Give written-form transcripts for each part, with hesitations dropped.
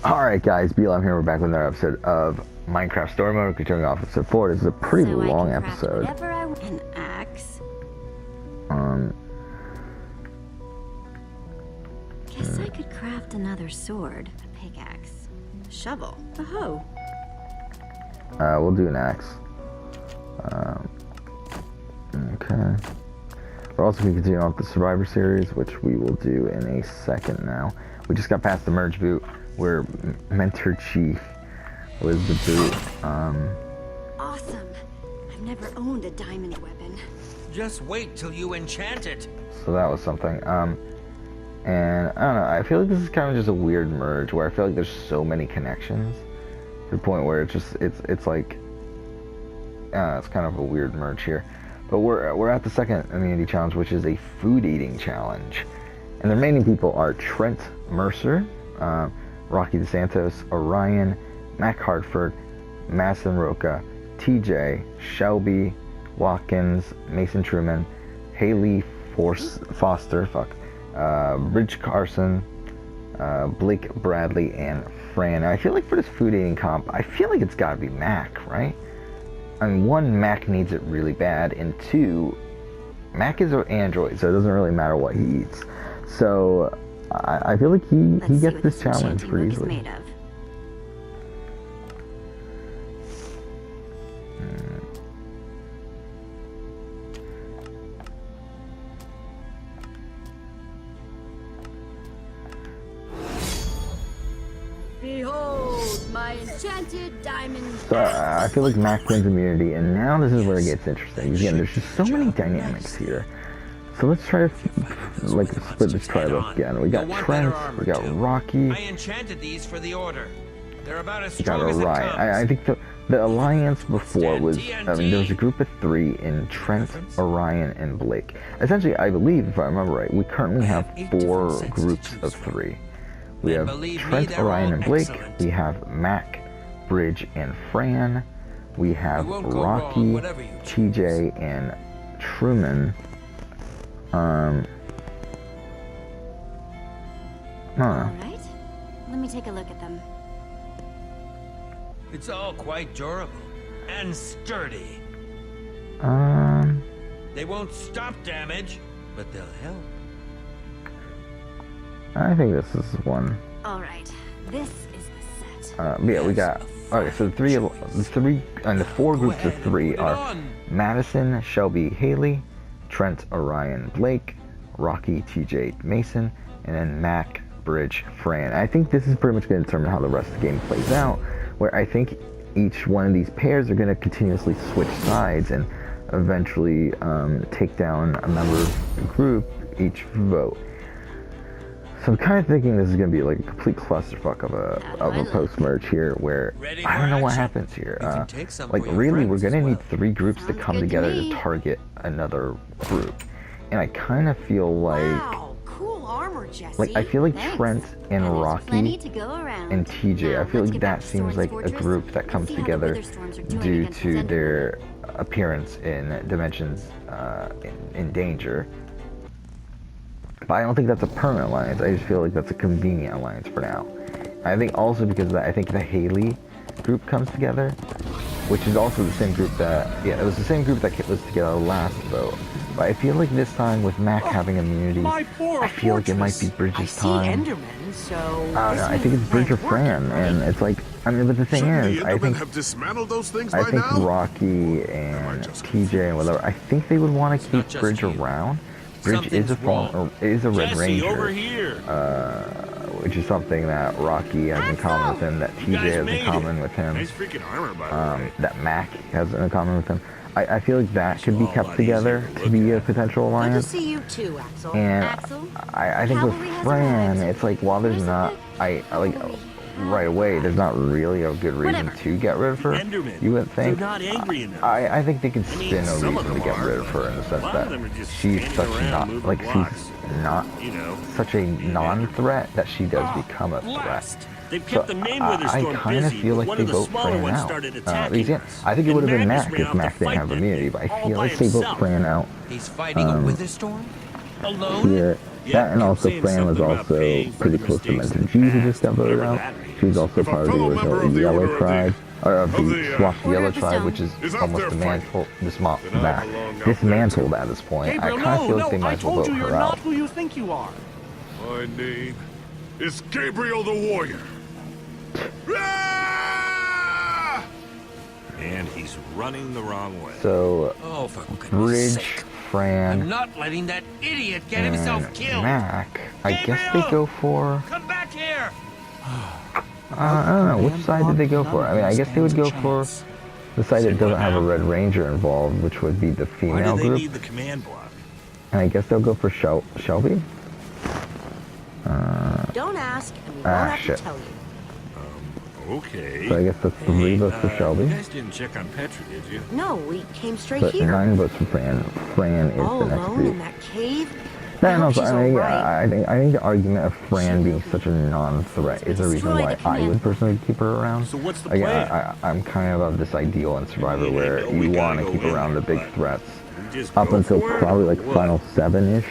Alright guys, BLM here, we're back with another episode of Minecraft Story Mode. Continuing off episode 4. This is a pretty long episode. An axe. Guess I could craft another sword, a pickaxe, a shovel, a hoe. We'll do an axe. Okay. We're also going to continue on with the Survivor series, which we will do in a second now. We just got past the merge boot, where Mentor Chief was the boot. Awesome. I've never owned a diamond weapon. Just wait till you enchant it. So that was something. And I don't know, I feel like this is kind of just a weird merge where I feel like there's so many connections to the point where it's just it's like it's kind of a weird merge here. But we're at the second immunity challenge, which is a food eating challenge. And the remaining people are Trent Mercer, Rocky DeSantos, Orion, Mac Hartford, Madison Roca, TJ, Shelby, Watkins, Mason Truman, Haley Foster, Bridge Carson, Blake Bradley, and Fran. Now, I feel like for this food eating comp, I feel like it's got to be Mac, right? I mean, one, Mac needs it really bad, and two, Mac is an android, so it doesn't really matter what he eats. So I feel like he gets this challenge pretty easily. Behold, my enchanted diamond. So I feel like Mac wins immunity, and now this is where it gets interesting. Again, there's just so many dynamics here. So let's try to like split this tribe up again. We got Trent, we got Rocky. I enchanted these for the order. They're about as We got strong as it Orion. comes. I think the alliance before was, I mean, there was a group of 3 in Trent, Orion, and Blake. Essentially, I believe, if I remember right, we currently have 4 groups of 3. We have Trent, Orion, and Blake. We have Mac, Bridge, and Fran. We have Rocky, TJ, and Truman. I don't know. Alright, let me take a look at them. It's all quite durable and sturdy. They won't stop damage, but they'll help. I think this is one. Alright, this is the set. Yeah, we got. Okay, so the 4 groups of 3 are Madison, Shelby, Haley, Trent, Orion, Blake, Rocky, TJ, Mason, and then Mac, Bridge, Fran. I think this is pretty much going to determine how the rest of the game plays out, where I think each one of these pairs are going to continuously switch sides and eventually take down a member of the group each vote. So I'm kind of thinking this is going to be like a complete clusterfuck of a post-merge here, where I don't know what happens here. Like, really, we're going to need 3 groups to come together to target another group. And I kind of feel like... Wow, cool armor, Jesse. Like, I feel like Thanks. Trent and Rocky and TJ, I feel like that seems like a group that comes together due to their appearance in Dimensions in Danger. But I don't think that's a permanent alliance. I just feel like that's a convenient alliance for now. I think also because I think the Haley group comes together, which is also the same group that, yeah, it was the same group that was together last vote. But I feel like this time with Mac having immunity, I feel like it might be Bridge's time. Enderman, so I don't know, I think it's Bridge or Fran, and it's like, I mean, but the thing is, I think Rocky and TJ and whatever, I think they would want to keep Bridge around. Bridge is a Red Ranger, which is something that Rocky has in common with him, that TJ has in common with him, that Mac has in common with him. I feel like that could be kept together to be a potential alliance. Good to see you too, Axel. And Axel, I think with Fran, it's like, while there's not, right away, there's not really a good reason to get rid of her, you would think. I think they can spin a reason to get rid of her in the sense that she's such a non-threat that she does become a threat. So I kind of feel like they vote Fran out. I think it would have been Mac if Mac didn't have immunity, but I feel like they vote Fran out. He's fighting a wither storm alone. Here, that and also Fran was also pretty close to Mentor G, who just got voted out. She's also part of the original Yellow Tribe, or of the Swapped Order Yellow of the Tribe, Stone. which is Is out almost there dismantled, Then I belong out there dismantled at this point. Gabriel, I kind of feel like they I might as well told vote you you're her out. not who you think you are. My name is Gabriel the Warrior. Ah! And he's running the wrong way. So, Oh, for goodness Bridge, sake. Fran, I'm not letting that idiot get himself and killed. Mac, I guess they Gabriel! go for... Come back here. I don't know, which side did they go for? I mean, I guess they would go for the side that doesn't have a Red Ranger involved, which would be the Why female do they group. need the command block? And I guess they'll go for Shelby? Don't ask, and we won't have shit. to tell you. Okay. So I guess that's 3 votes for You Shelby. guys didn't check on Petra, did you? No, we came straight But here. 9 votes for Fran. Fran is All the next alone group. in that cave? I Yeah, no, hope so she's I mean, alright. I think the argument of Fran being such a non-threat is the reason why I would personally keep her around. So what's the Again, plan? I'm kind of this ideal in Survivor Yeah, where no, we you gotta want to go keep in around the there, big but threats We just up go until for it, probably or like what? final 7-ish,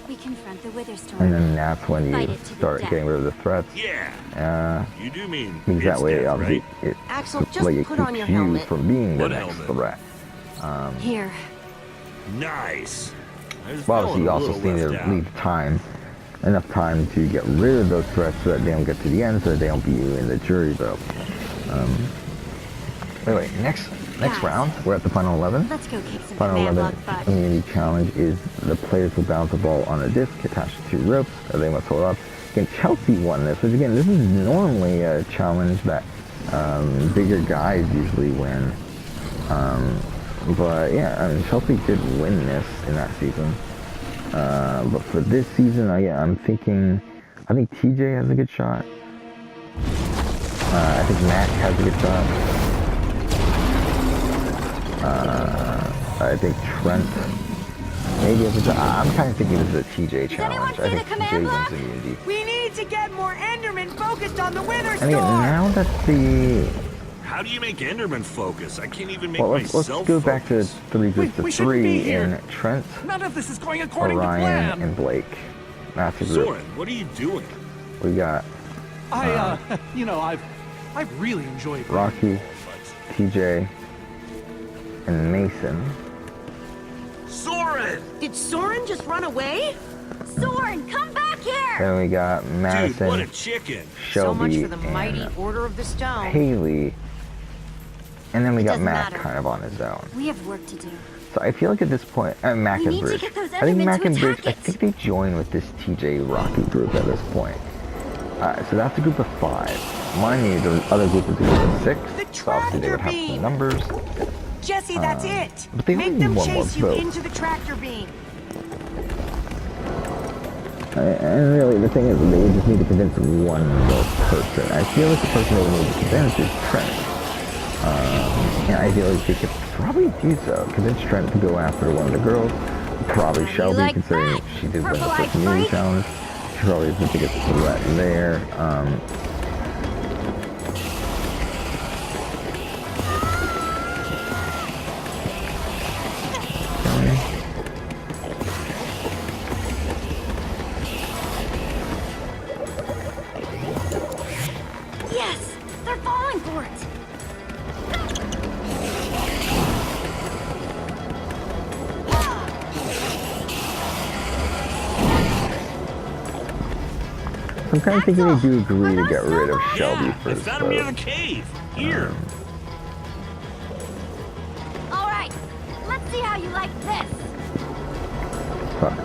We confront the Witherstorm. and then that's when Fight you it to the start death. getting rid of the threats. Yeah, you do mean Because that it's way, death, obviously, right? it, Axel, just like, it put on keeps your you helmet. from being the What next helmet? threat. Here. Nice. I just Well, felt obviously, you a also little need to left out. leave enough time to get rid of those threats so that they don't get to the end, so that they don't beat you in the jury vote. Anyway, next Guys. round, we're at the final 11. Let's go kick some Final command 11 block butt. immunity challenge is the players will bounce a ball on a disc attached to 2 ropes that they must hold up. Again, Chelsea won this, which again, this is normally a challenge that bigger guys usually win. But yeah, I mean, Chelsea did win this in that season. But for this season, I'm thinking, I think TJ has a good shot. I think Mac has a good shot. I think Trent maybe has a shot. I'm kind of thinking this is a TJ challenge. I think TJ wins immunity. We need to get more Endermen focused on the Witherstorm. And again, now that the... How do you make Enderman focus? I can't even make Well, let's myself go back to focus. 3 groups We of shouldn't 3 be here. in Trent, None of this is going according to Orion, plan. and Blake. That's the group. Soren, what are you doing? We got You know, I've really enjoyed it. Rocky, TJ, and Mason. Soren! Did Soren just run away? Soren, come back here! Then we got Dude, what a Madison, chicken! So much Shelby, for the mighty and Order of the Stone. Haley. And then we got doesn't Matt matter. kind of on his own. We have work to do. So I feel like at this point, Mac We and need to Bridge. get those I think Endermen Mac to and Bridge, attack I it. think they join with this TJ Rocky group at this point. So that's a group of 5. Mind you, the other group is a group of 6. The So obviously they would have tractor some numbers. Jesse, that's it. but they Make only them need one more chase you vote. into the tractor beam. And really, the thing is, they would just need to convince one more person. I feel like the person they would need to convince is Trent. And I feel like they could probably do so. Convince Trent to go after one of the girls. Probably Shelby, like considering that, she did win the purple-eyed first immunity freak? challenge. She probably is the biggest threat there. Yes! They're falling for it! I'm kind of thinking they do agree to get rid of Shelby Yeah, I first, found him near the though. cave. Here. All right, let's see how you like this. Fuck.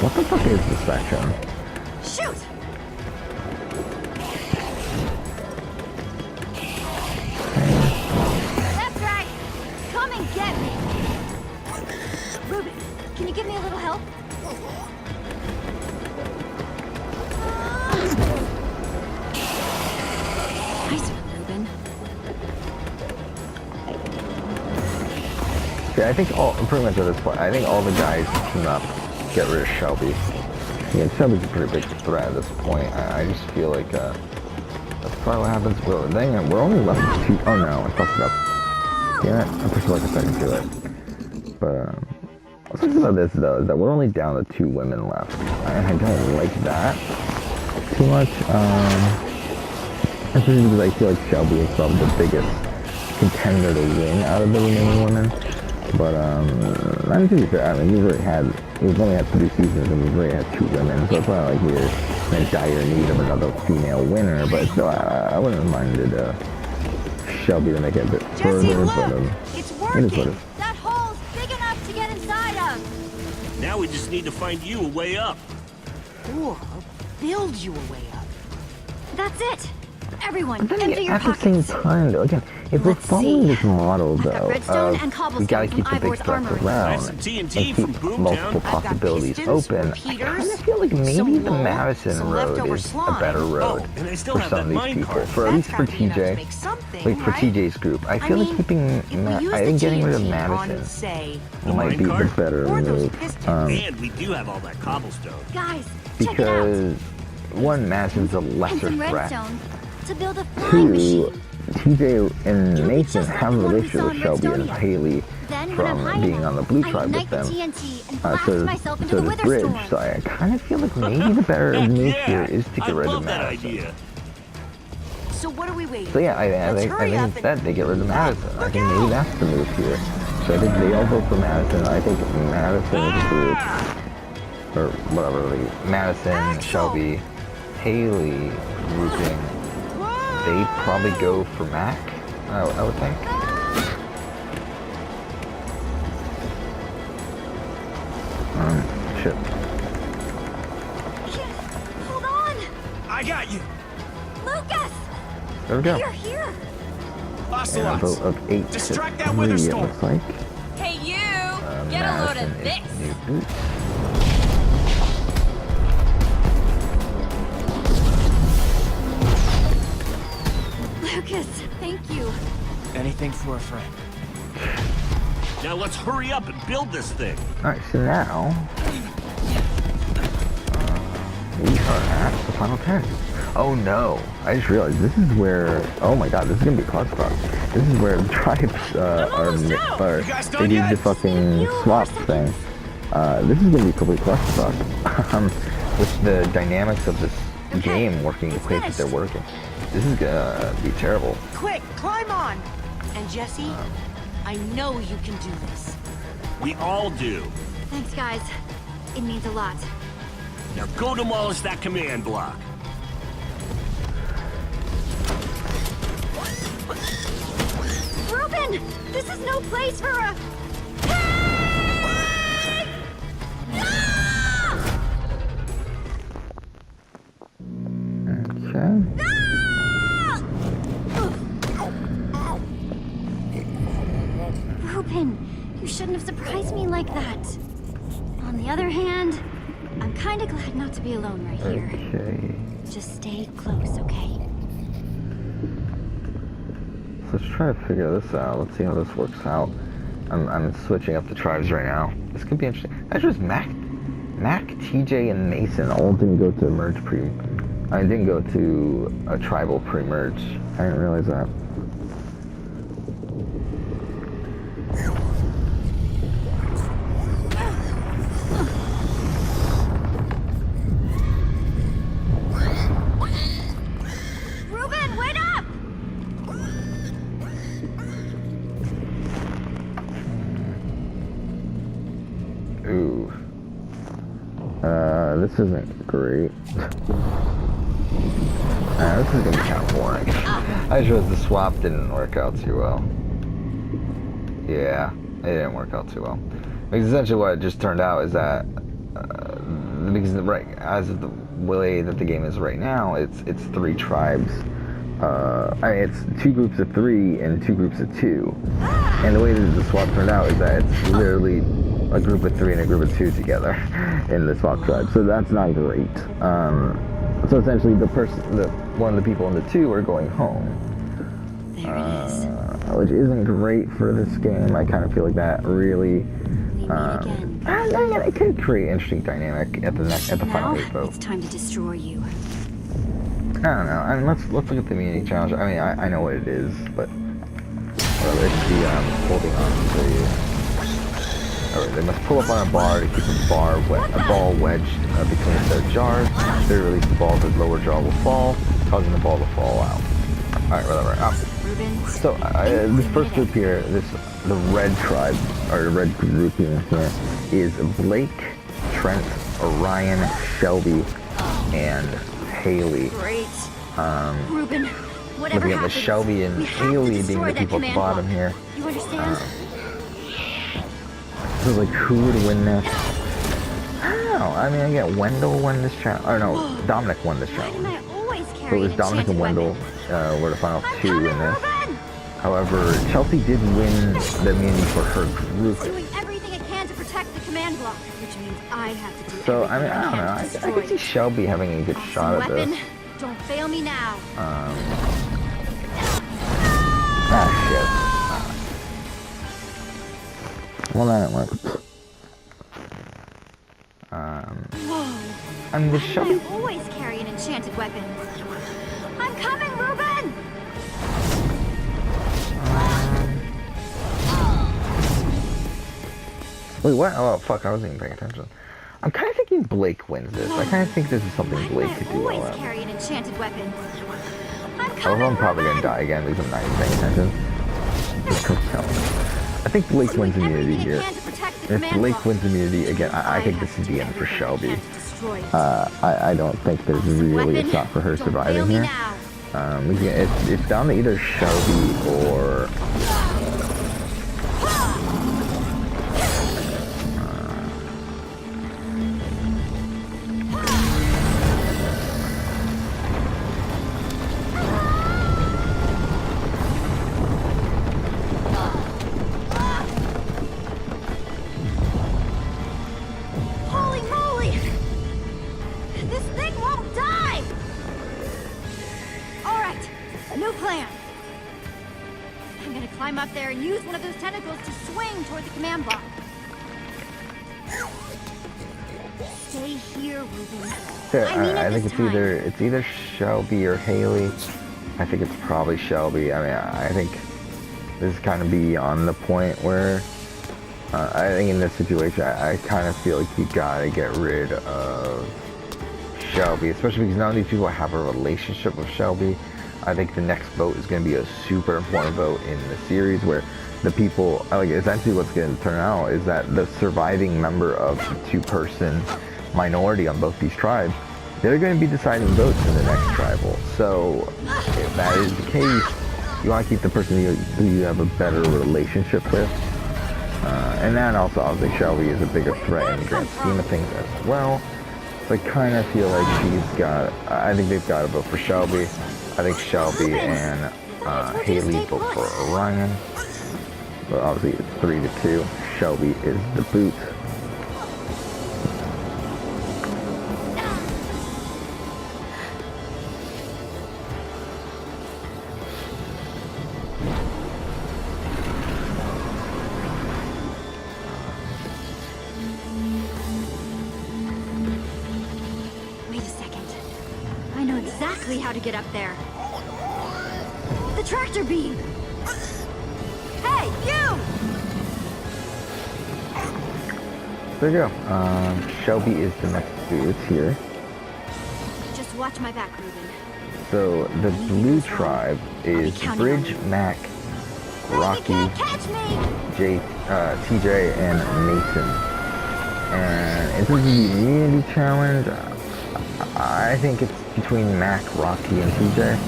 What the fuck is this section? Shoot! That's right. Come and get me. Ruben, can you give me a little help? Nice one, Ruben. Yeah, I think pretty much at this point, I think all the guys team up, get rid of Shelby. Yeah, Shelby's a pretty big threat at this point. I just feel like, that's probably what happens. Well, dang it, we're only left with 2. Oh no, I fucked it up. Damn it, I pushed like a second to it. What's nice about this though is that we're only down to 2 women left, and I don't like that too much. Especially because I feel like Shelby is probably the biggest contender to win out of the remaining women. But I mean, to be fair, I mean we've only had 3 seasons and we've already had 2 women, so it's not like we're in dire need of another female winner. But still, I wouldn't have minded Shelby to make it a bit Jesse, further. look! But It's it is what it working! is. That hole's big enough to get inside of. Now we just need to find you a way up. Or build you a way up. That's it. Everyone, But then empty again, your at the same pockets. time, though, again, if we're Let's following see. this model, I've got though, redstone of and cobblestone we gotta from keep the big Ivor's threats armory. I around have some and TNT keep from Boomtown. multiple I've got possibilities pistons open, from I Peters, kind of feel like maybe some the wool, Madison some road leftover is a slime. better road Oh, and I still for have some that of these mine people, cart. for at That's least for gotta be enough to TJ, make something, like for right? TJ's group. I feel mean, like keeping, if we use I the think getting rid of TNT Madison on, say, might be the minecart? better or those move. pistons. And we do have all that cobblestone. Guys, check it out. Because one, Madison's a And lesser some threat. redstone to build a flying 2, machine. TJ and It'll be Mason just like have a the one we relationship saw with in Shelby and Redstonia. Haley Then, when I'm from high being enough, on the Blue I Tribe with ignite the them. TNT and blast So myself into so the does wither Bridge, storm. so I kind of feel like maybe the better Heck move yeah! here is to I get rid love of that Madison. idea. So what are we waiting So yeah, I Let's think hurry up and- instead they get rid of Madison. I Look think maybe out! that's the move here. So I think they all vote for Madison. I think Madison's group, or whatever, like Madison, Axel! Shelby, Haley grouping, they probably go for Mac. I would think. Shit. Hold on! I got you. Lucas! There we go. Here! And a Ocelots. vote of 8 Distract to that 3, wither it storm. looks like. Hey you! Get a load Madison of is this! the new boot. Lucas, thank you. Anything for a friend. Now let's hurry up and build this thing. Alright, so now we are at the final 10. Oh no, I just realized this is where, oh my god, this is gonna be a clusterfuck. This is where the tribes are You guys they done do yet? the fucking You swap are thing. This is gonna be a complete clusterfuck. With the dynamics of this game working the way that they're working. This is gonna be terrible. Quick, climb on! And Jesse, I know you can do this. We all do. Thanks, guys. It means a lot. Now go demolish that command block. Ruben! This is no place for a... Hey! Ah! Okay. Ruben, you shouldn't have surprised me like that. On the other hand, I'm kind of glad not to be alone right here. Okay. Just stay close, okay? So let's try to figure this out. Let's see how this works out. I'm switching up the tribes right now. This could be interesting. That's just Mac, TJ, and Mason all didn't go to merge I didn't go to a tribal pre-merge. I didn't realize that. Ruben, wait up! Ooh. This isn't great. This is gonna be kind of boring. I just realized the swap didn't work out too well. Yeah, it didn't work out too well. Because essentially what it just turned out is that, because as of the way that the game is right now, it's 3 tribes. It's 2 groups of 3 and 2 groups of 2. And the way that the swap turned out is that it's literally a group of 3 and a group of 2 together in the swap tribe. So that's not great. So essentially one of the people in the 2 are going home. There it is. Which isn't great for this game. I kind of feel like that really, We meet again. it could create an interesting dynamic at the final 8 Now, vote. it's time to destroy you. I don't know. I mean, let's look at the immunity challenge. I mean, I know what it is, but let's see. Holding on to They must pull up on a bar to keep a ball wedged between their jaws. If they release the ball, the lower jaw will fall, causing the ball to fall out. Alright, whatever. Ruben. So, this first group here, the red tribe, or the red group here, is Blake, Trent, Orion, Shelby, and Haley. Great. Ruben, whatever Looking at the happens, Shelby and we have to Haley being destroy the that people at the command bottom block. here. You understand? So, like, who would win this? I don't know. I mean, again, Wendell won this challenge. Or no, Dominic won this Why challenge. can I always So carry it was an Dominic and enchanted Wendell weapon? were the final I'm two coming, in this. Ruben! However, Chelsea did win the immunity for her group. Doing everything I can to protect the command block, which means I have to do So, I mean, everything I don't know. can to I destroy could see it. Shelby having a good Awesome shot at weapon. this. Don't fail me now. Shit. Well, that didn't work. Whoa. I mean, the Why Shelby... do I always carry an enchanted weapon? I'm coming, Ruben! Wait, what? Oh, fuck, I wasn't even paying attention. I'm kind of thinking Blake wins this. I kind of think this is something Why Blake do could I do well always at. carry an enchanted weapon? I'm Although coming, I'm probably gonna Ruben! die again because I'm not even paying attention. Just don't tell me. I think Blake wins Doing immunity everything I here. can to protect the If command Blake block. wins immunity, again, I think this have is to the do end for everything I Shelby. can to destroy it. I don't think there's really a Weapon, shot for her don't fail surviving me here. now. It's down to either Shelby or... Holy moly! This thing won't die! Alright, new plan. I'm gonna climb up there and use one of those tentacles to swing toward the command block. Stay here, Ruben. Yeah, I mean it I think this it's either Shelby or Haley. I think it's probably Shelby. I mean, I think this is kind of beyond the point where I think in this situation, I kind of feel like you gotta get rid of Shelby, especially because none of these people have a relationship with Shelby. I think the next vote is going to be a super important vote in the series where the people, like, essentially what's going to turn out is that the surviving member of the two-person minority on both these tribes, they're going to be deciding votes in the next tribal. So if that is the case, you want to keep the person who you have a better relationship with. And then also, obviously, Shelby is a bigger threat in the grand scheme of things as well. So I kind of feel like I think they've got to vote for Shelby. I think Shelby and Haley vote for Orion. But obviously it's 3-2. Shelby is the boot. Wait a second. I know exactly how to get up there. The tractor beam! Hey, you! There you go. Shelby is the next boot here. Just watch my back, Ruben. So the blue tribe is Bridge, Mac, Rocky, You can't catch me! TJ, and Mason. And in terms of the immunity challenge, I think it's between Mac, Rocky, and TJ.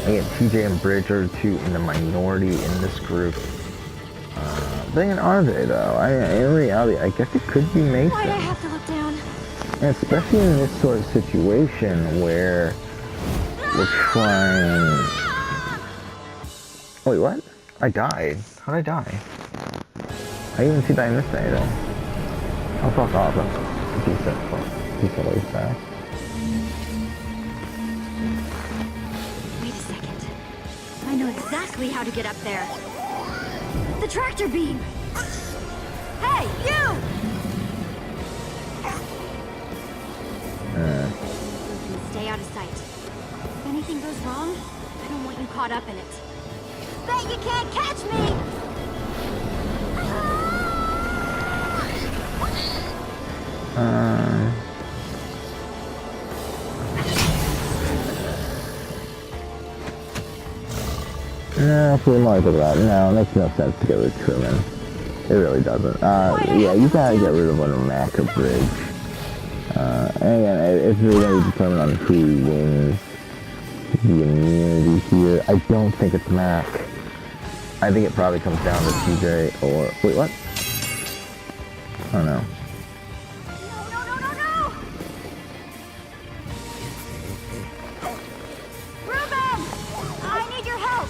Again, TJ and Bridge are two in the minority in this group. Then are they though? In reality, I guess it could be Mason. Why'd I have to look down? And especially in this sort of situation where we're trying... Wait, what? I died. How'd I die? I didn't even see that in this day though. Oh, fuck off. Decent fast. Wait a second. I know exactly how to get up there. The tractor beam! Hey, you! Stay out of sight. If anything goes wrong, I don't want you caught up in it. Bet you can't catch me! No, for the more I think about it, no, it makes no sense to get rid of Truman. It really doesn't. Yeah, you gotta get rid of one of Mac or Bridge. And again, it's really gonna be determined on who wins the immunity here. I don't think it's Mac. I think it probably comes down to TJ or... Wait, what? Oh no. No, no, no, no, no! Ruben! I need your help!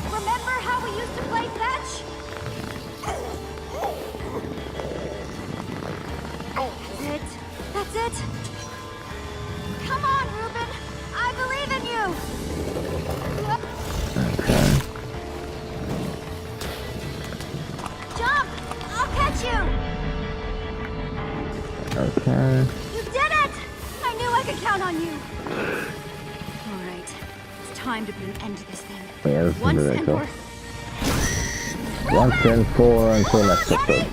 Remember how we used to play fetch? That's it. That's it. Come on, Ruben! I believe in you! Okay. Jump! I'll catch you! Okay. You did it! I knew I could count on you! Alright. It's time to put an end to this thing. Yeah, this is Once and ridiculous. for... Once and for until next episode.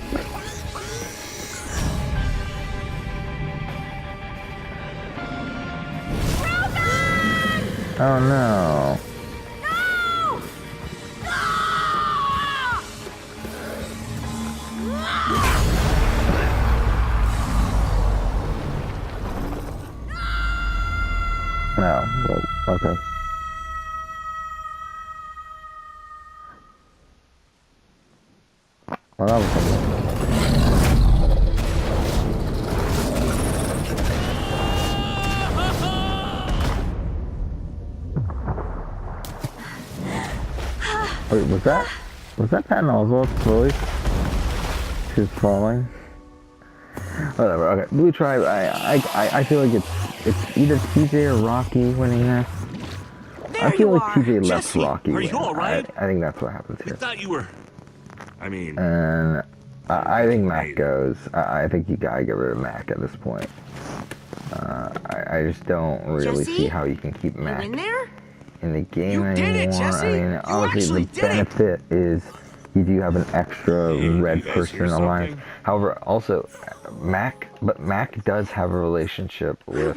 Oh no. No! No. Well, okay. Well, that was something. Wait, was that Patton Oswalt's voice? She's falling. Whatever. Okay, Blue Tribe. I feel like it's either TJ or Rocky winning this. I feel like TJ lets Jesse, Rocky are win. you all right? I think that's what happens I here. thought you were... I mean... And I think Mac goes. I think you gotta get rid of Mac at this point. I just don't really Jesse? see how you can keep Mac In there? in the game You did anymore. it, Jesse! I mean, You obviously the actually did it! benefit is you do have an extra Hey, red you guys person hear alliance. something? However, also Mac does have a relationship with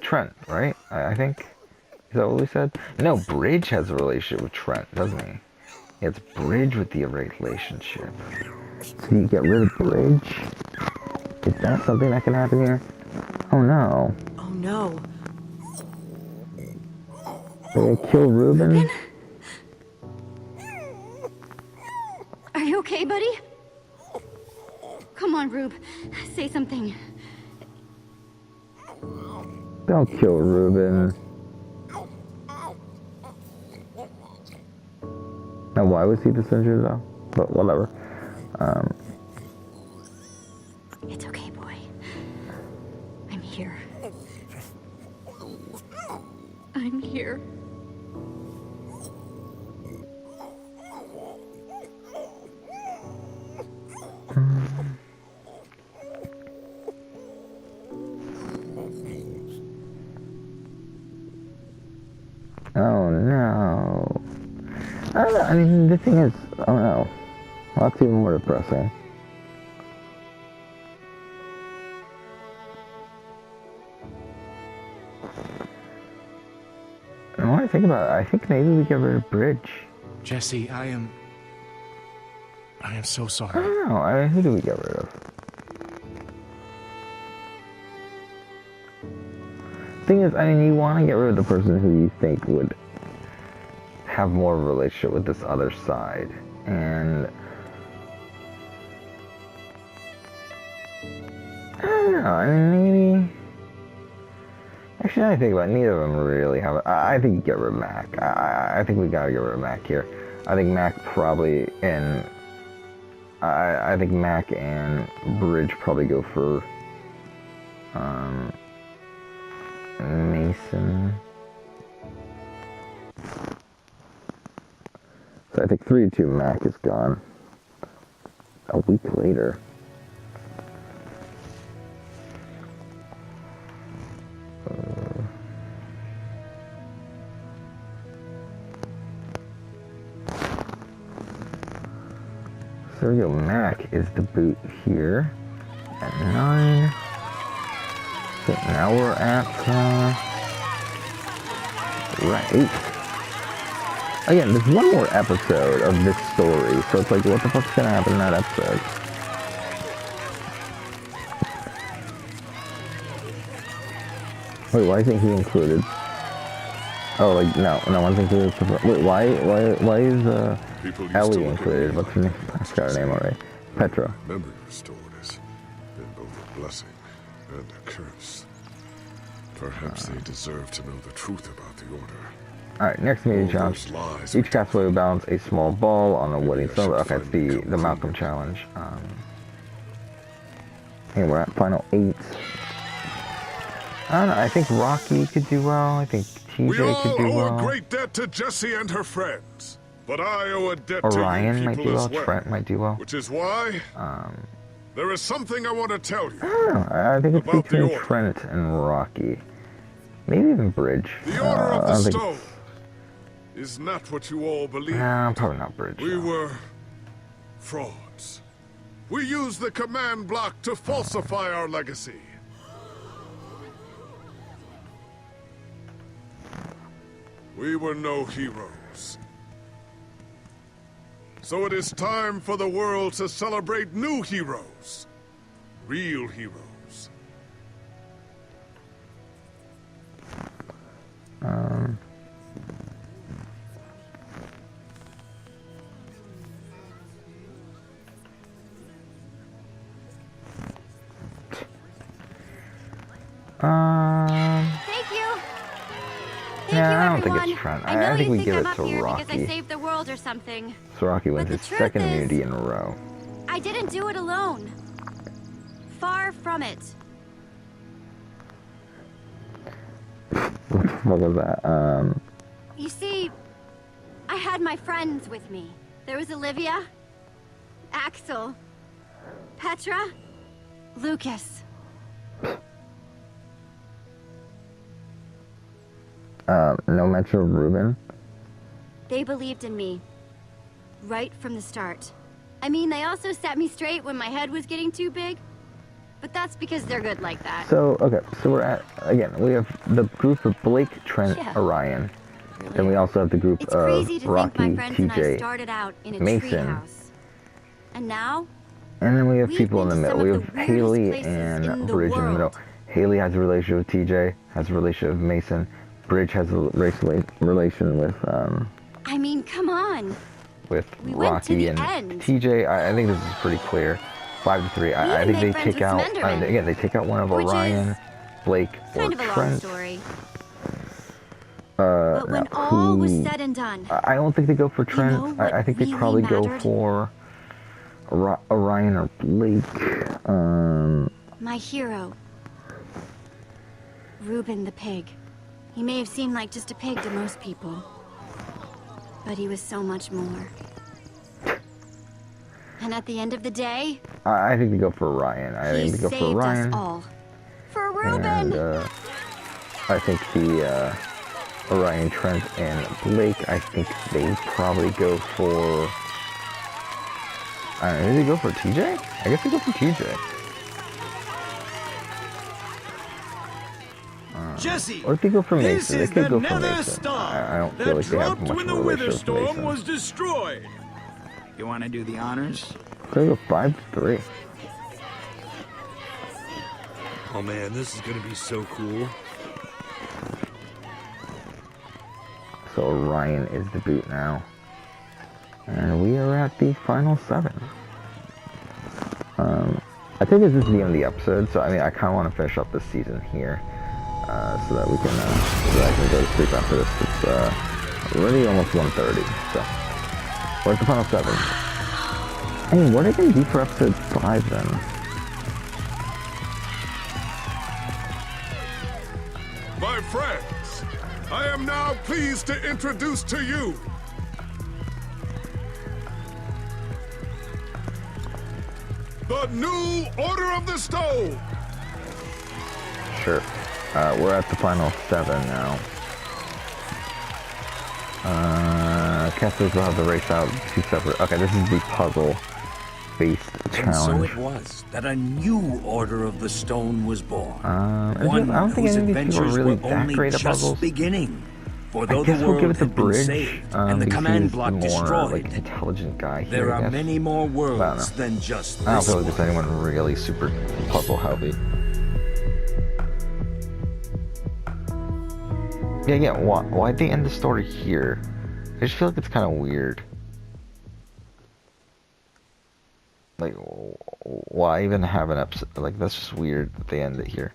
Trent, right? I think. Is that what we said? No, Bridge has a relationship with Trent, doesn't he? It's Bridge with the relationship. Do you get rid of Bridge? Is that something that can happen here? Oh no. Oh no. They're gonna kill Ruben? Are you okay, buddy? Come on, Rube. Say something. Don't kill Ruben. Now, why was he disinjured though? But whatever. It's okay, boy. I'm here. I'm here. Oh no. I don't know. I mean, the thing is, oh no. Well, that's even more depressing. And when I think about it, I think maybe we get rid of Bridge. Jesse, I am so I sorry. don't know. Who do we get rid of? Thing is, I mean, you want to get rid of the person who you think would have more of a relationship with this other side. And I don't know. I mean, maybe. Actually, I think about it, neither of them really have it. I think you get rid of Mac. I think we gotta get rid of Mac here. I think Mac probably and I think Mac and Bridge probably go for Mason. So I think 3-2 Mac is gone. A week later. Sergio Mac is the boot here. at 9. So now we're at, we're at 8. Again, there's one more episode of this story, so it's like, what the fuck's gonna happen in that episode? Wait, why isn't he included? Oh, like, no, one thing to wait, why is, People used Ellie to look included? at me What's her name? I forgot her name already. Petra. Memory restored has been both a blessing and a curse. Perhaps they deserve to know the truth about the Order. Alright, next meeting All challenge. those lies Each castaway will balance a small ball on a wooden I cylinder. should Okay, it's finally the Malcolm challenge. And we're at final 8. I don't know, I think Rocky could do well. I think We TJ all could do owe well. a great debt to Jessie and her friends. But I owe a debt Orion to you might people do well. as well. Trent might do well. Which is why there is something I want to tell you. I don't know. I think it's About the between Order. Trent and Rocky. Maybe even Bridge. The Order of I the don't think Stone is not what you all believe. Nah, probably not Bridge. We no. were frauds. We used the command block to falsify our legacy. We were no heroes. So it is time for the world to celebrate new heroes. Real heroes. Thank you. Thank Yeah, you, I don't think everyone. it's Trent. I know I think you we think give I'm it up to here because Rocky. I saved the world or something. So Rocky wins But his the truth second is- immunity in a row. I didn't do it alone. Far from it. What the fuck was that? You see, I had my friends with me. There was Olivia, Axel, Petra, Lucas. No mention of Ruben. They believed in me. Right from the start. I mean, they also set me straight when my head was getting too big. But that's because they're good like that. So, okay, so we're at, again, we have the group of Blake, Trent, Yeah. Orion. Then we also have the group It's of crazy to Rocky, think my friends and I TJ, started out in a Mason. treehouse. And now, and then we have We've people in the been to middle. some We of have the weirdest Haley places and in the Bridge in the middle. world. Haley has a relationship with TJ, has a relationship with Mason. Bridge has a relation with I mean, come on. with We went to Rocky the and end. TJ. I think this is pretty clear. 5-3. I even think they made friends take with out Slenderman, again. They take out one of which is Orion, Blake, or Kind of a long Trent. story. But when now, all was who- said and done, I don't think they go for Trent. know what I think they really probably go mattered? for Orion or Blake. my hero, Reuben the pig. He may have seemed like just a pig to most people, but he was so much more. And at the end of the day, I think they go for Orion. I he think they go saved for Orion. us all. For And Reuben! I think the Orion, Trent, and Blake, I think they probably go for... I don't know, do they go for TJ? I guess they go for TJ. Jesse, Or if they go for this Mason, they is could the go for Nether Mason. Star I don't that feel like they have dropped much when of the a Wither relationship with Storm Mason. was destroyed. You want to do the honors? So they go 5-3. Oh man, this is gonna be so cool. So Orion is the boot now. And we are at the final 7. I think this is the end of the episode, so I mean, I kind of want to finish up this season here, so that we can, so that I can go to sleep after this. It's already almost 1:30, so we're at the final 7. I mean, what are they gonna do for episode 5 then? My friends, I am now pleased to introduce to you the new Order of the Stone. Sure. We're at the final 7 now. Casters will have to race out 2 separate. Okay, this is the puzzle. based And so challenge. it was that a new Order of the Stone was born. I One don't think whose any of these people are adventures really were that only great at just puzzles. beginning. For I though guess the we'll give world it the had been Bridge, saved and the because command he's block the more destroyed, like intelligent guy here. there I are guess. many more I worlds don't know. than just this I don't feel like one. there's anyone really super puzzle heavy. Yeah, why'd they end the story here? I just feel like it's kind of weird. Like, why even have an episode? Like, that's just weird that they end it here.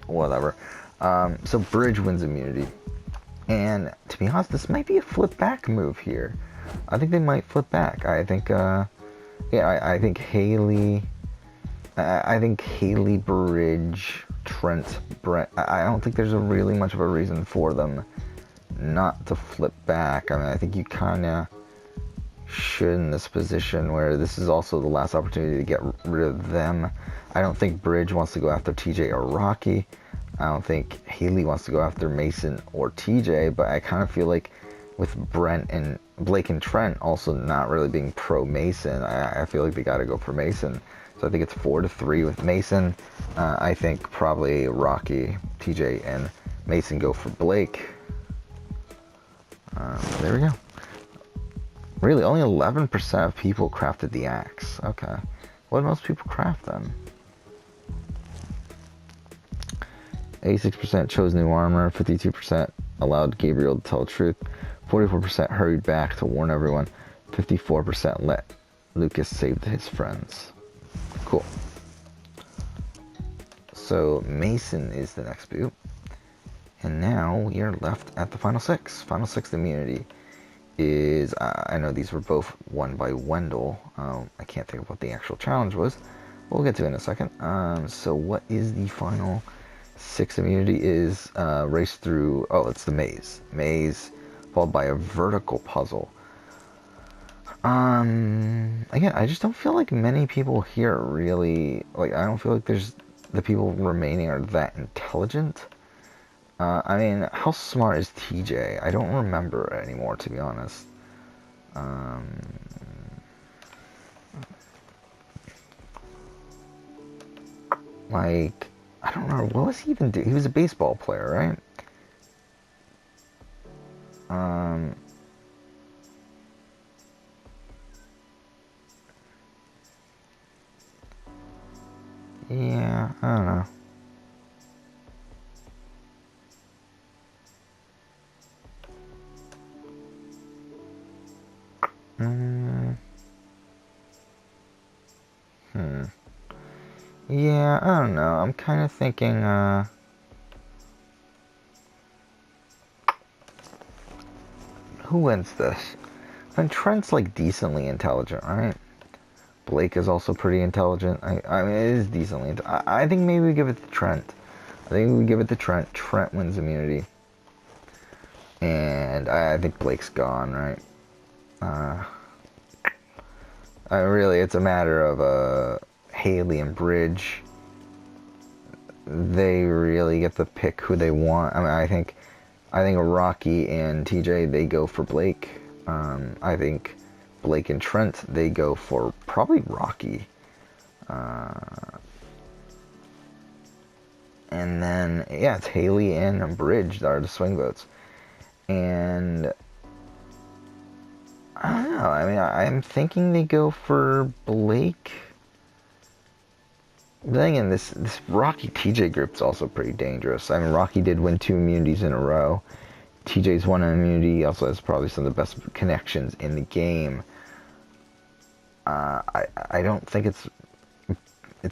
Whatever. So Bridge wins immunity. And to be honest, this might be a flip back move here. I think they might flip back. I think, I think Haley... I think Haley, Bridge, Trent, Brent... I don't think there's really much of a reason for them not to flip back. I mean, I think you kind of should in this position where this is also the last opportunity to get rid of them. I don't think Bridge wants to go after TJ or Rocky. I don't think Haley wants to go after Mason or TJ, but I kind of feel like with Brent and Blake and Trent also not really being pro Mason, I feel like they got to go for Mason. So I think it's 4-3 with Mason. I think probably Rocky, TJ, and Mason go for Blake. There we go. Really, only 11% of people crafted the axe. Okay. What did most people craft then? 86% chose new armor, 52% allowed Gabriel to tell the truth, 44% hurried back to warn everyone, 54% let Lucas save his friends. Cool. So Mason is the next boot. And now we are left at the final six. Final six immunity is, I know these were both won by Wendell. I can't think of what the actual challenge was. We'll get to it in a second. So what is the final six immunity is race through, it's the maze. Maze followed by a vertical puzzle. Again, I just don't feel like many people here really, like, I don't feel like there's, the people remaining are that intelligent. I mean, how smart is TJ? I don't remember anymore, to be honest. Like, I don't know, what was he even doing? He was a baseball player, right? Yeah, I don't know. Yeah, I don't know. I'm kind of thinking, who wins this? And Trent's like decently intelligent, right? Blake is also pretty intelligent. I mean, it is decently. I think maybe we give it to Trent. I think we give it to Trent. Trent wins immunity. And I think Blake's gone, right? Really, it's a matter of Haley and Bridge. They really get to pick who they want. I mean, I think Rocky and TJ, they go for Blake. I think Blake and Trent, they go for probably Rocky. And then, yeah, it's Haley and Bridge that are the swing votes. And I don't know. I mean, I'm thinking they go for Blake. But then again, this Rocky TJ group's also pretty dangerous. I mean, Rocky did win 2 immunities in a row. TJ's won an immunity. He also has probably some of the best connections in the game. I don't think it's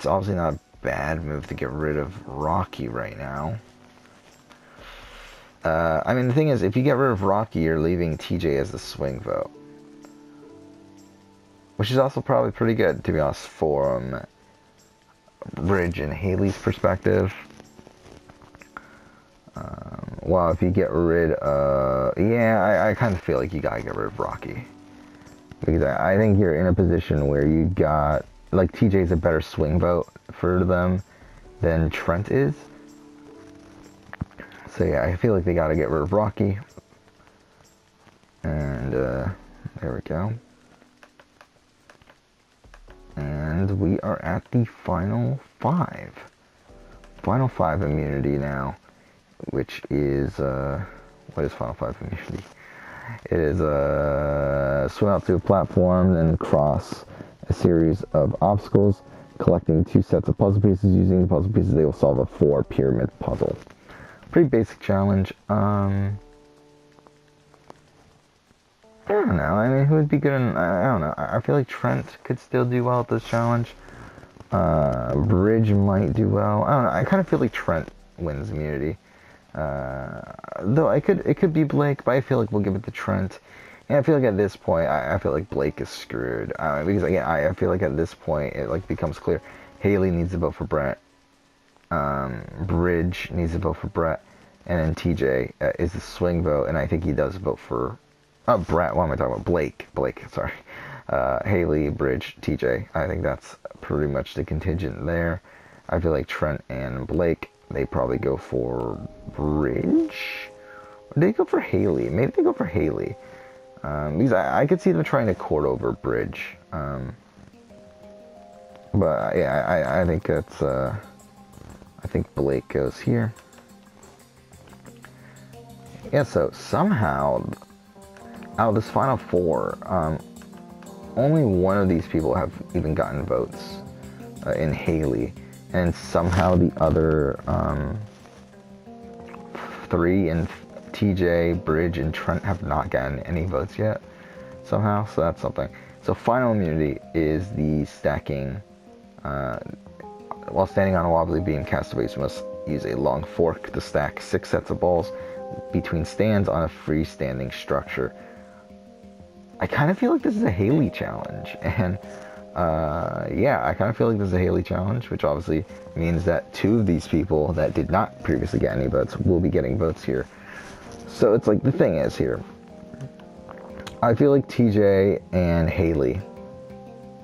obviously not a bad move to get rid of Rocky right now. I mean, the thing is, if you get rid of Rocky, you're leaving TJ as the swing vote. Which is also probably pretty good, to be honest, from Bridge and Haley's perspective. Well, if you get rid of... Yeah, I kind of feel like you gotta get rid of Rocky. Because I think you're in a position where you got... Like, TJ's a better swing vote for them than Trent is. So yeah, I feel like they gotta get rid of Rocky. And, There we go. And we are at the final 5. Final 5 immunity now, which is, what is final 5 immunity? It is, swim out to a platform and cross a series of obstacles, collecting 2 sets of puzzle pieces. Using the puzzle pieces, they will solve a 4 pyramid puzzle. Pretty basic challenge. I don't know. I mean, who would be good in... I don't know. I feel like Trent could still do well at this challenge. Bridge might do well. I don't know. I kind of feel like Trent wins immunity. Though it could be Blake, but I feel like we'll give it to Trent. And I feel like at this point, I feel like Blake is screwed. Because again, I feel like at this point, it like becomes clear. Haley needs to vote for Brett. Bridge needs to vote for Brett. And then TJ is the swing vote, and I think he does vote for... Brett, what am I talking about? Blake, sorry. Haley, Bridge, TJ. I think that's pretty much the contingent there. I feel like Trent and Blake, they probably go for Bridge? Or do they go for Haley? Maybe they go for Haley. Because I could see them trying to court over Bridge. But yeah, I think that's... I think Blake goes here. Yeah, so somehow... out of this final 4, only one of these people have even gotten votes in Haley, and somehow the other 3 in TJ, Bridge, and Trent have not gotten any votes yet somehow, so that's something. So final immunity is the stacking. While standing on a wobbly beam, castaways must use a long fork to stack 6 sets of balls between stands on a freestanding structure. I kind of feel like this is a Haley challenge, and yeah, I kind of feel like this is a Haley challenge, which obviously means that 2 of these people that did not previously get any votes will be getting votes here. So it's like, the thing is here, I feel like TJ and Haley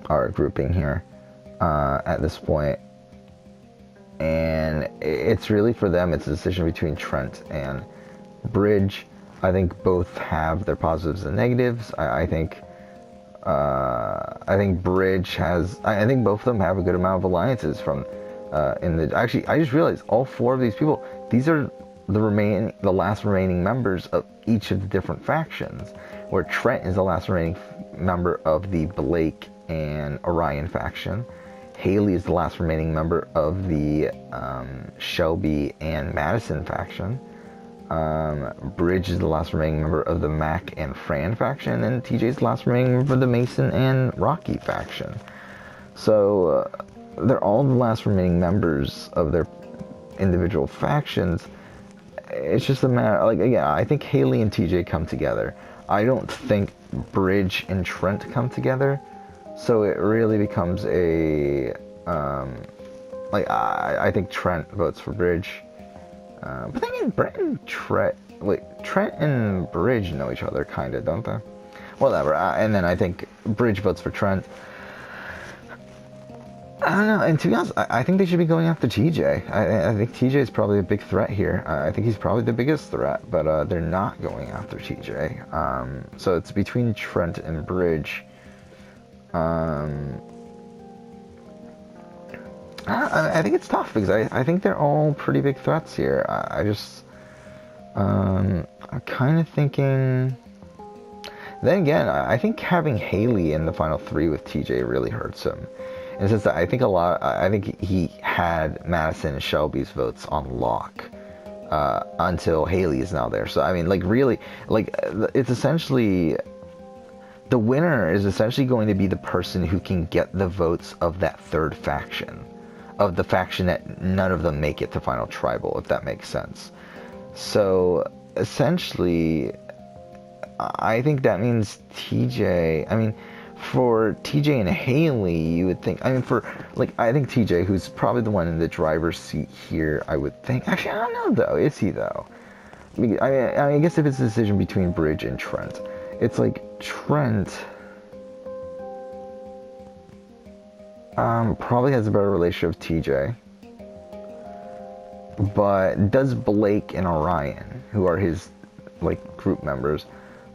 are grouping here at this point, and it's really for them, it's a decision between Trent and Bridge. I think both have their positives and negatives. I think Bridge has... I think both of them have a good amount of alliances from in the... Actually, I just realized all 4 of these people, these are the last remaining members of each of the different factions, where Trent is the last remaining member of the Blake and Orion faction. Haley is the last remaining member of the Shelby and Madison faction. Bridge is the last remaining member of the Mac and Fran faction, and TJ is the last remaining member of the Mason and Rocky faction. So they're all the last remaining members of their individual factions. It's just a matter, like, again, I think Haley and TJ come together. I don't think Bridge and Trent come together. So it really becomes a I think Trent votes for Bridge. But then again, Trent and Bridge know each other, kinda, don't they? Whatever. And then I think Bridge votes for Trent. I don't know. And to be honest, I think they should be going after TJ. I think TJ is probably a big threat here. I think he's probably the biggest threat, but they're not going after TJ. So it's between Trent and Bridge. I think it's tough because I think they're all pretty big threats here. I'm kind of thinking... Then again, I think having Haley in the final 3 with TJ really hurts him. In the sense that I think he had Madison and Shelby's votes on lock until Haley is now there. So, I mean, like, really, like, it's essentially... The winner is essentially going to be the person who can get the votes of that 3rd faction. Of the faction that none of them make it to Final Tribal, if that makes sense. So, essentially, I think that means TJ... I mean, for TJ and Haley, you would think... I mean, I think TJ, who's probably the one in the driver's seat here, I would think... Actually, I don't know, though. Is he, though? I guess if it's a decision between Bridge and Trent... It's like Trent probably has a better relationship with TJ, but does Blake and Orion, who are his like group members,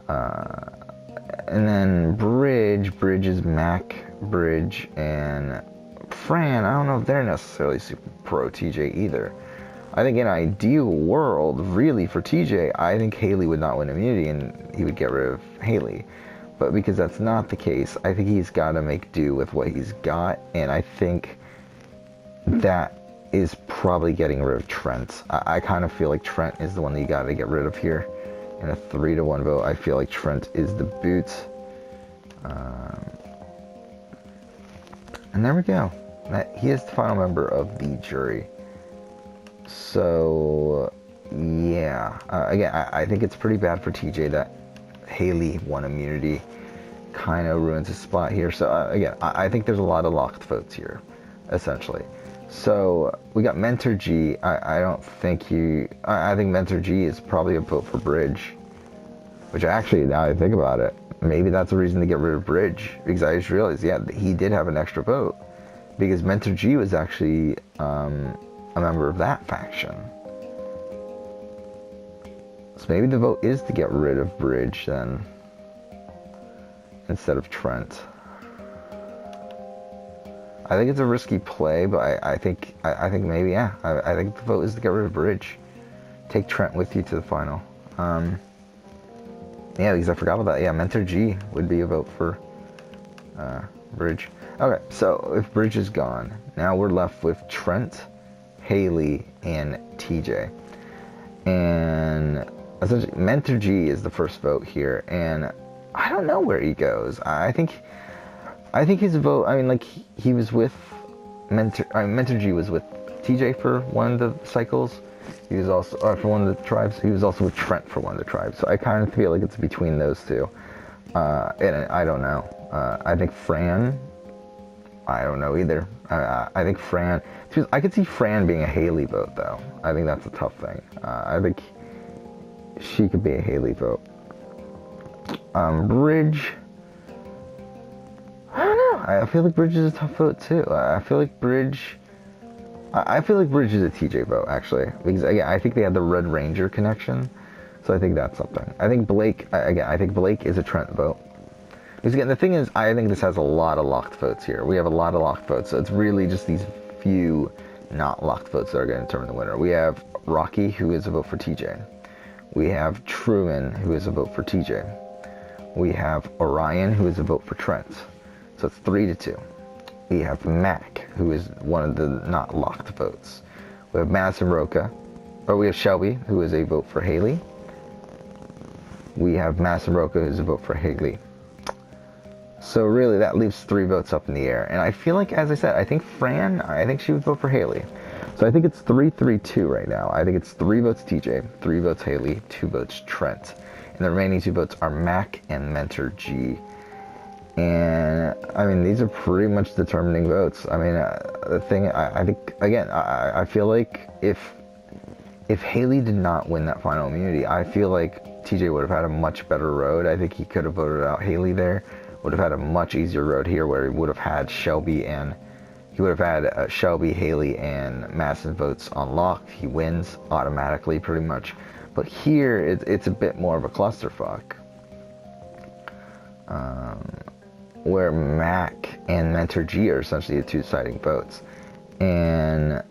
and And then Bridge is Mac, Bridge, and Fran. I don't know if they're necessarily super pro TJ either. I think in an ideal world, really for TJ, I think Haley would not win immunity and he would get rid of Haley. But because that's not the case, I think he's got to make do with what he's got, and I think that is probably getting rid of Trent. I kind of feel like Trent is the one that you got to get rid of here. In a 3-1 vote, I feel like Trent is the boot. And there we go. He is the final member of the jury. So, yeah. Again, I think it's pretty bad for TJ that Haley won immunity. Kind of ruins his spot here. So, again, I think there's a lot of locked votes here, essentially. So, we got Mentor G. I don't think I think Mentor G is probably a vote for Bridge. Which actually, now I think about it, maybe that's a reason to get rid of Bridge. Because I just realized, yeah, he did have an extra vote. Because Mentor G was actually a member of that faction. So maybe the vote is to get rid of Bridge then. Instead of Trent. I think it's a risky play, but I think maybe, yeah. I think the vote is to get rid of Bridge. Take Trent with you to the final. Yeah, because I forgot about that. Yeah, Mentor G would be a vote for Bridge. Okay, so if Bridge is gone, now we're left with Trent, Haley, and TJ. And essentially, Mentor G is the first vote here, and I don't know where he goes. I think his vote, I mean, like, he was with Mentor G was with TJ for one of the cycles. He was also, for one of the tribes, he was also with Trent for one of the tribes. So I kind of feel like it's between those two. And I don't know. I think Fran, I don't know either. I think Fran, I could see Fran being a Haley vote, though. I think that's a tough thing. I think she could be a Haley vote. Bridge, I don't know. I feel like Bridge is a tough vote, too. I feel like Bridge is a TJ vote, actually. Because, again, I think they had the Red Ranger connection. So I think that's something. I think Blake is a Trent vote. Because, again, the thing is, I think this has a lot of locked votes here. We have a lot of locked votes. So it's really just these few not locked votes that are going to determine the winner. We have Rocky, who is a vote for TJ. We have Truman, who is a vote for TJ. We have Orion, who is a vote for Trent. So it's 3-2. We have Mac, who is one of the not locked votes. We have Madison Roca, or we have Shelby, who is a vote for Haley. We have Madison Roca, who is a vote for Haley. So really, that leaves 3 votes up in the air. And I feel like, as I said, I think Fran, she would vote for Haley. So I think it's 3-3-2 right now. I think it's 3 votes TJ, 3 votes Haley, 2 votes Trent. And the remaining 2 votes are Mac and Mentor G. And, I mean, these are pretty much determining votes. I mean, the thing, I think, again, I feel like if Haley did not win that final immunity, I feel like TJ would have had a much better road. I think he could have voted out Haley there, would have had a much easier road here where he would have had Shelby, Haley, and Madison votes unlocked. He wins automatically, pretty much. But here, it's a bit more of a clusterfuck. Where Mac and Mentor G are essentially the 2 deciding votes. And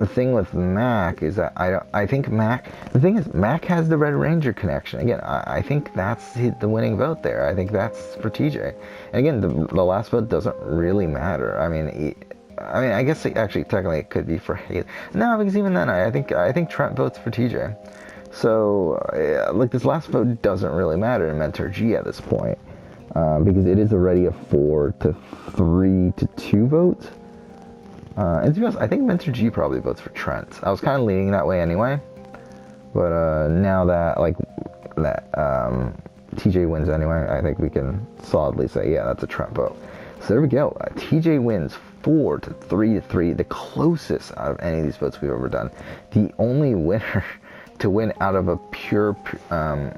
the thing with Mac is that the thing is, Mac has the Red Ranger connection. Again, I think that's the winning vote there. I think that's for TJ. And again, the last vote doesn't really matter. I mean, I guess actually technically it could be for Haley. No, because even then, I think Trent votes for TJ. So, like, this last vote doesn't really matter in Mentor G at this point. Because it is already a 4-3-2 vote. And to be honest, I think Mentor G probably votes for Trent. I was kind of leaning that way anyway. But now that TJ wins anyway, I think we can solidly say, yeah, that's a Trent vote. So there we go. TJ wins 4-3-3, the closest out of any of these votes we've ever done. The only winner to win out of a pure I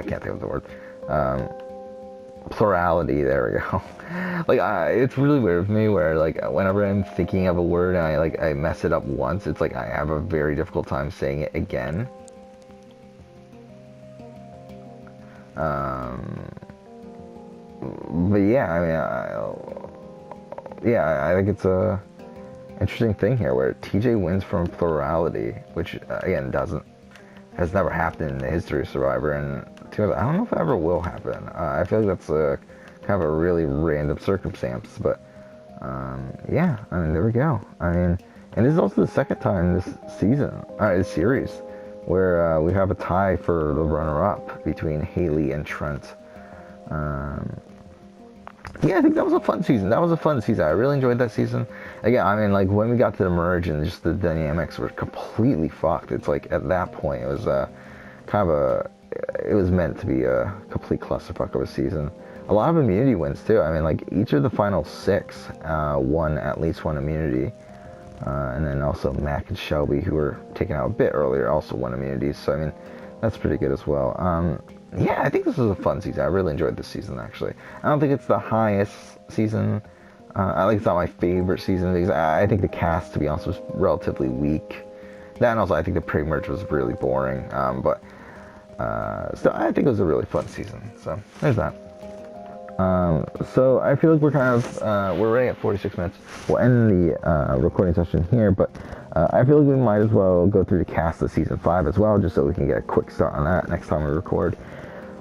can't think of the word. Plurality, there we go. Like, it's really weird for me where, like, whenever I'm thinking of a word and I mess it up once, it's like I have a very difficult time saying it again. But yeah, I think it's a interesting thing here where TJ wins from plurality, which again has never happened in the history of Survivor, and I don't know if it ever will happen. I feel like that's a kind of a really random circumstance, but yeah, I mean, there we go. I mean, and this is also the second time this series, where we have a tie for the runner-up between Haley and Trent. Yeah, I think that was a fun season. I really enjoyed that season. Again, I mean, like, when we got to the merge and just the dynamics were completely fucked. It's like, at that point, it was it was meant to be a complete clusterfuck of a season. A lot of immunity wins, too. I mean, like, each of the final 6 won at least one immunity. And then also Mac and Shelby, who were taken out a bit earlier, also won immunities. So, I mean, that's pretty good as well. Yeah, I think this was a fun season. I really enjoyed this season, actually. I don't think it's the highest season. It's not my favorite season because I think the cast, to be honest, was relatively weak. That, and also I think the pre-merge was really boring. But still, I think it was a really fun season. So there's that. So I feel like we're kind of we're already at 46 minutes. We'll end the recording session here, but I feel like we might as well go through the cast of season 5 as well, just so we can get a quick start on that next time we record.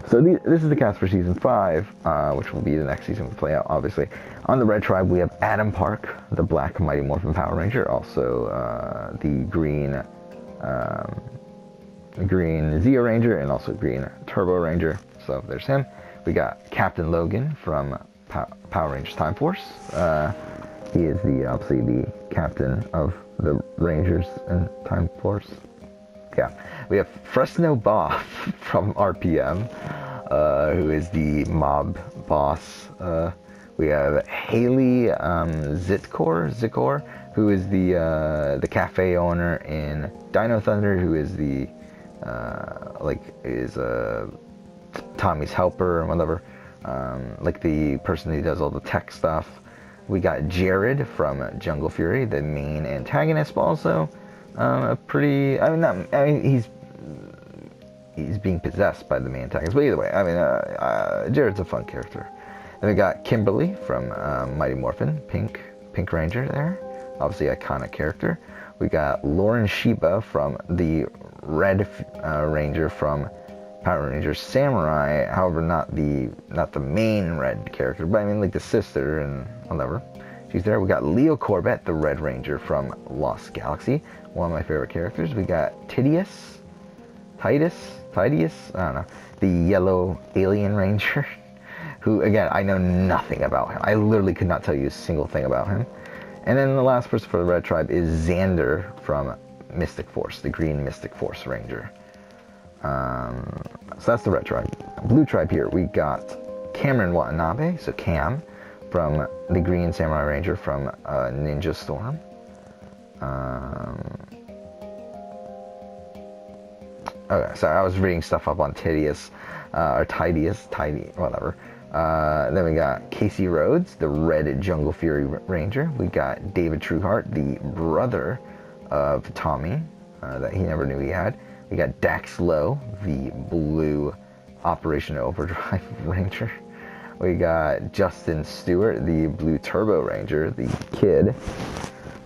So this is the cast for season 5, which will be the next season we play out, obviously. On the Red Tribe, we have Adam Park, the Black Mighty Morphin Power Ranger, also the Green Zeo Ranger, and also Green Turbo Ranger. So there's him. We got Captain Logan from Power Rangers Time Force. He is obviously the captain of the Rangers and Time Force. Yeah. We have Fresno Boss from RPM, who is the mob boss. We have Haley Zikor, who is the cafe owner in Dino Thunder, who is the Tommy's helper and whatever, like the person who does all the tech stuff. We got Jared from Jungle Fury, the main antagonist, but also he's being possessed by the main antagonist. But either way, Jared's a fun character. Then we got Kimberly from Mighty Morphin, Pink Ranger there, obviously iconic character. We got Lauren Shiba from the Red Ranger from Power Rangers Samurai, however, not the main red character, but I mean like the sister and whatever. She's there. We got Leo Corbett, the Red Ranger from Lost Galaxy, one of my favorite characters. We got Tidius, I don't know, the Yellow Alien Ranger, who again I know nothing about him. I literally could not tell you a single thing about him. And then the last person for the Red Tribe is Xander from Mystic Force, the Green Mystic Force Ranger. So that's the Red Tribe. Blue Tribe here, we got Cameron Watanabe, so Cam, from the Green Samurai Ranger from Ninja Storm. Okay, sorry, I was reading stuff up on Tidius, whatever. Then we got Casey Rhodes, the Red Jungle Fury Ranger. We got David Trueheart, the brother of Tommy, that he never knew he had. We got Dax Lowe, the Blue Operation Overdrive Ranger. We got Justin Stewart, the Blue Turbo Ranger, the kid.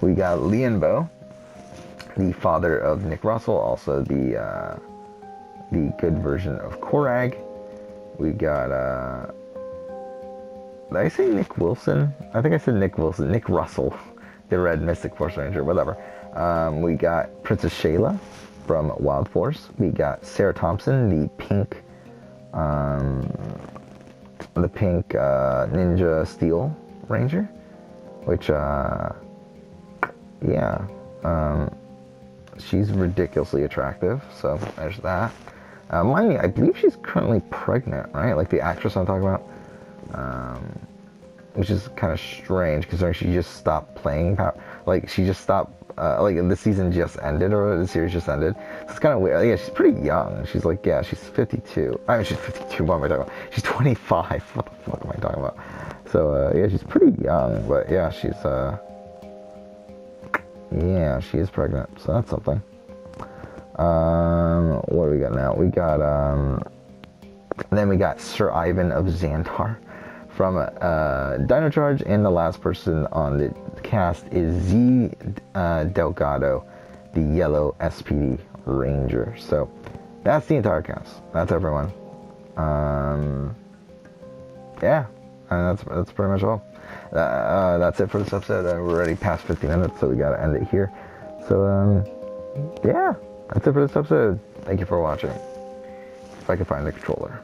We got Leonbo, the father of Nick Russell, also the good version of Korag. We got, did I say Nick Wilson? I think I said Nick Wilson. Nick Russell, the Red Mystic Force Ranger, whatever. We got Princess Shayla from Wild Force. We got Sarah Thompson, the pink Ninja Steel Ranger, which she's ridiculously attractive, so there's that. Mind me, I believe she's currently pregnant, right? Like the actress I'm talking about, which is kind of strange considering she just stopped playing she just stopped, the season just ended, or the series just ended. So it's kind of weird. Yeah, she's pretty young. She's like, yeah, she's 52. I mean, she's 52. What am I talking about? She's 25. What the fuck am I talking about? So, yeah, she's pretty young, but yeah, she is pregnant. So that's something. What do we got now? We got, And then we got Sir Ivan of Xantar from Dino Charge, and the last person on the cast is Z Delgado, the yellow SPD Ranger. So that's the entire cast. That's everyone. Yeah, that's pretty much all. That's it for this episode. We're already past 50 minutes, so we gotta end it here. So yeah, that's it for this episode. Thank you for watching. If I can find the controller.